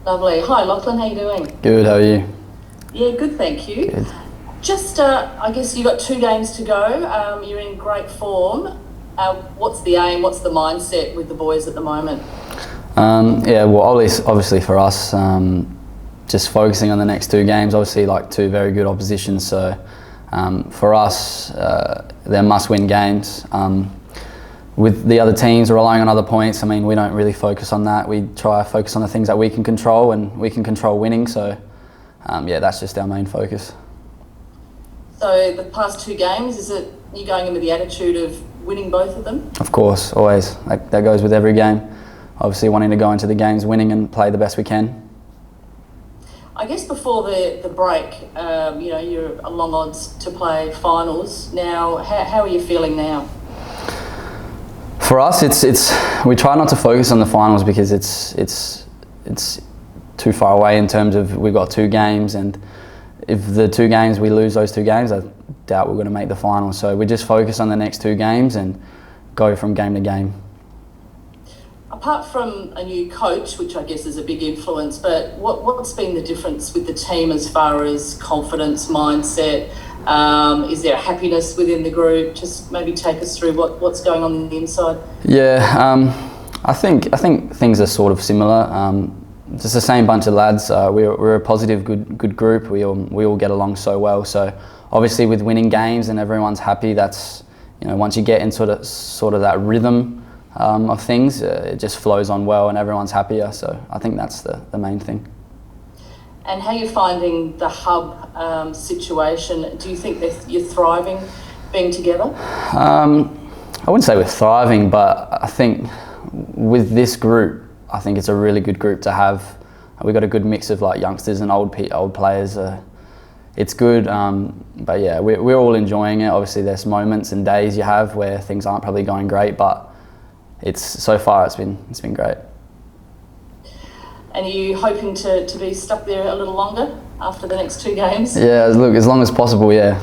Lovely. Hi, Lachlan. How you doing? Good, how are you? Yeah, good, thank you. Good. Just, I guess you got 2 games to go. You're in great form. What's the aim? What's the mindset with the boys at the moment? Yeah, well, obviously for us, just focusing on the next 2 games, obviously like 2 very good oppositions. So for us, they're must-win games. With the other teams relying on other points, I mean, we don't really focus on that. We try to focus on the things that we can control, and we can control winning. So yeah, that's just our main focus. So the past 2 games, is it you going in with the attitude of winning both of them? Of course, always. That goes with every game. Obviously wanting to go into the games winning and play the best we can. I guess before the break, you're a long odds to play finals. Now, how are you feeling now? For us, we try not to focus on the finals because it's too far away in terms of we've got 2 games, and if the 2 games we lose those 2 games, I doubt we're going to make the finals. So we just focus on the next 2 games and go from game to game. Apart from a new coach, which I guess is a big influence, but what's been the difference with the team as far as confidence, mindset? Is there happiness within the group? Just maybe take us through what's going on the inside. Yeah, I think things are sort of similar. Just the same bunch of lads. We're a positive, good group. We all get along so well. So obviously with winning games and everyone's happy, that's, once you get into sort of that rhythm of things, it just flows on well and everyone's happier. So I think that's the main thing. And how are you finding the hub situation? Do you think that you're thriving being together? I wouldn't say we're thriving, but I think with this group, I think it's a really good group to have. We've got a good mix of like youngsters and old players. It's good, but yeah, we're all enjoying it. Obviously, there's moments and days you have where things aren't probably going great, but so far it's been great. And are you hoping to be stuck there a little longer after the next 2 games? Yeah, look, as long as possible, yeah.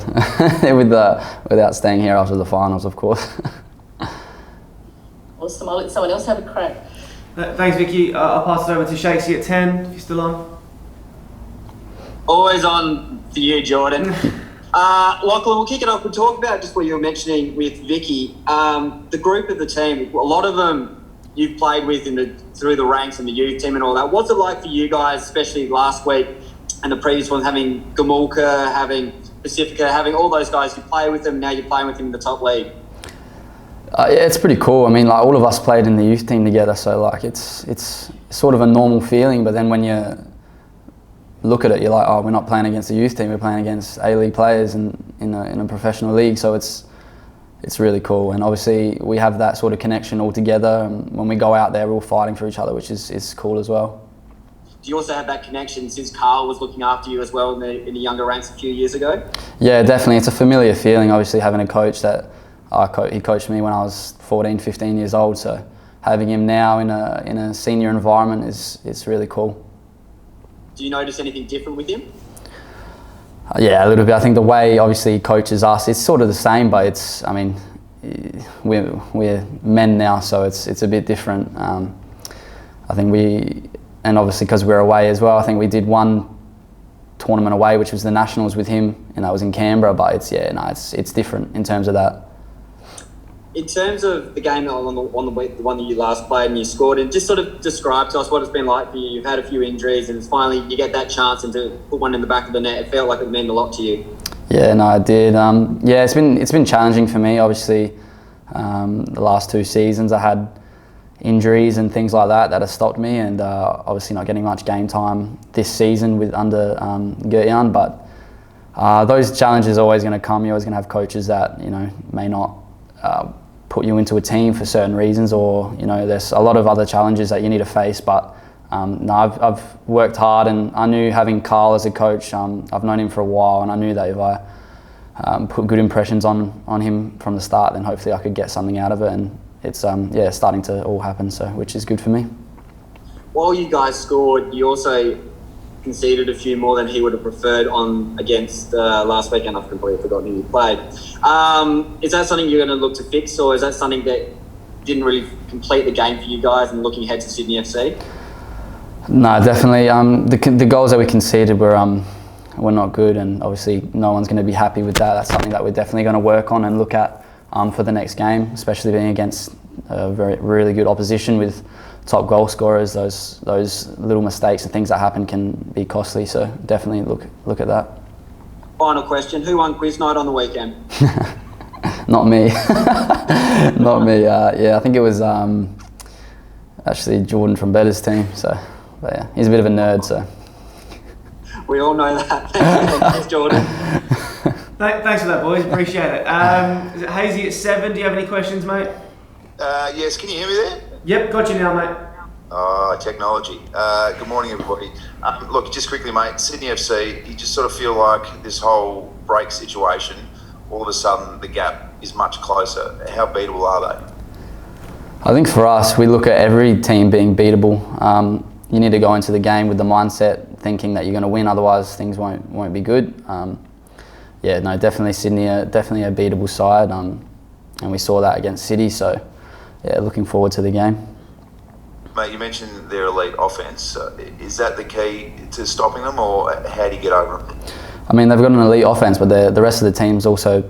Without staying here after the finals, of course. Awesome, I'll let someone else have a crack. Thanks, Vicky. I'll pass it over to Shakesy at 10, if you're still on. Always on for you, Jordan. Lachlan, we'll kick it off. We'll talk about just what you were mentioning with Vicky. The group of the team, a lot of them you've played with through the ranks and the youth team and all that. What's it like for you guys, especially last week and the previous ones, having Gamulka, having Pacifica, having all those guys, you play with them, now you're playing with them in the top league? Yeah, it's pretty cool. I mean, like all of us played in the youth team together, so like it's sort of a normal feeling. But then when you look at it, you're like, oh, we're not playing against the youth team. We're playing against A-League players in a professional league. So it's really cool. And obviously we have that sort of connection all together. And when we go out there, we're all fighting for each other, which is cool as well. Do you also have that connection since Carl was looking after you as well in the younger ranks a few years ago? Yeah, definitely. It's a familiar feeling. Obviously having a coach that he coached me when I was 14, 15 years old, so having him now in a senior environment is really cool. Do you notice anything different with him? Yeah, a little bit. I think the way obviously he coaches us, it's sort of the same, but we're men now, so it's a bit different. I think and obviously because we're away as well, I think we did one tournament away, which was the Nationals with him, and that was in Canberra, but it's different in terms of that. In terms of the game on the one that you last played and you scored, and just sort of describe to us what it's been like for you. You've had a few injuries and finally you get that chance and to put one in the back of the net. It felt like it meant a lot to you. Yeah, no, I did. Yeah, it's been challenging for me. Obviously, the last 2 seasons I had injuries and things like that have stopped me, and obviously not getting much game time this season under Gert-Jan. But those challenges are always going to come. You're always going to have coaches that may not put you into a team for certain reasons, or there's a lot of other challenges that you need to face. But no, I've worked hard, and I knew having Carl as a coach, I've known him for a while, and I knew that if I put good impressions on him from the start, then hopefully I could get something out of it. And it's starting to all happen, so which is good for me. While you guys scored, you also conceded a few more than he would have preferred against last weekend. I've completely forgotten who you played. Is that something you're going to look to fix, or is that something that didn't really complete the game for you guys and looking ahead to Sydney FC? No, definitely. The goals that we conceded were not good, and obviously no one's going to be happy with that. That's something that we're definitely going to work on and look at for the next game, especially being against a really good opposition with top goal scorers. Those little mistakes and things that happen can be costly. So definitely look at that. Final question: who won quiz night on the weekend? Not me. Not me. Yeah, I think it was actually Jordan from Better's team. So, but yeah, he's a bit of a nerd. So we all know that. Thanks, Jordan. Thanks for that, boys. Appreciate it. Is it Hazy at 7? Do you have any questions, mate? Yes, can you hear me there? Yep, got you now, mate. Oh, technology. Good morning, everybody. Look, just quickly, mate, Sydney FC, you just sort of feel like this whole break situation, all of a sudden the gap is much closer. How beatable are they? I think for us, we look at every team being beatable. You need to go into the game with the mindset thinking that you're going to win, otherwise things won't be good. Yeah, no, definitely Sydney, definitely a beatable side, and we saw that against City. So, yeah, looking forward to the game. Mate, you mentioned their elite offence. Is that the key to stopping them, or how do you get over them? I mean, they've got an elite offence, but the rest of the team's also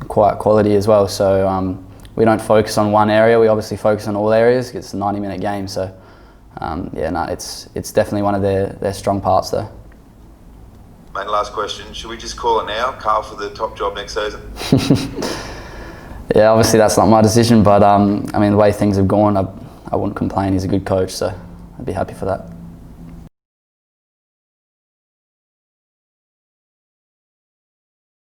quite quality as well. So we don't focus on one area. We obviously focus on all areas. It's a 90-minute game. So, yeah, no, it's definitely one of their strong parts there. Mate, last question. Should we just call it now? Carl for the top job next season? Yeah, obviously that's not my decision, but I mean, the way things have gone, I wouldn't complain. He's a good coach, so I'd be happy for that.